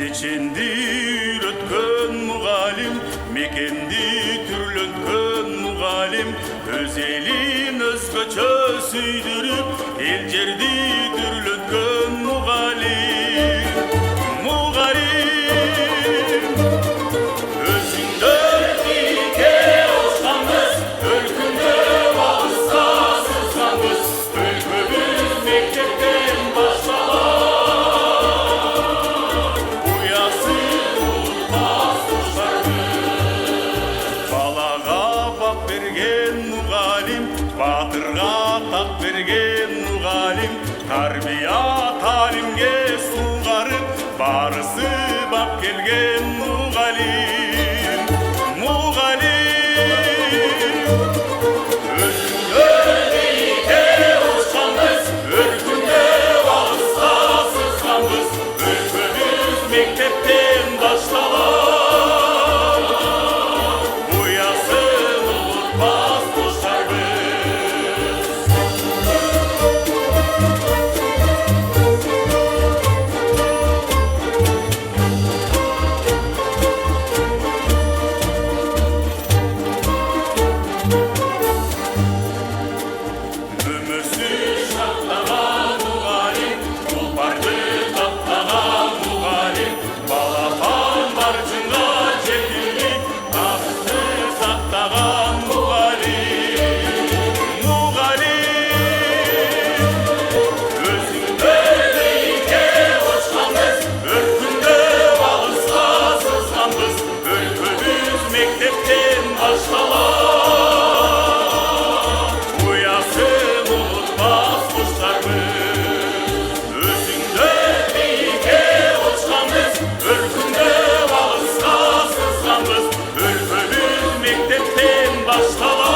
Чеченdir өткөн мугалим, мекенди түрлөнткөн мугалим, өз элин өзгөчө сүйдүрүп, эл жерди түрлөнткөн мугалим. Мугалим өзүңдөр бике ошканбыз, өлкөндө алыска сызганбыз, өлкөбүз мектептен башталат. Батырға тақ берген мұғалим, тарбия талимге суғарып, барысы бақ келген мұғалим. Мұғалим өзіңдөр бике ұшқанбыз, өркінде алысқа сызғанбыз, өлкөбүз мектептен башталат. Уясын ұмытпас достарбыз. Mektepten başkalar uyasın unutmaz kuşlarımız. Özüngör biike uçkanbız, өлкүндө алыска сызганбыз, өлкөбүз мектептен başkalar.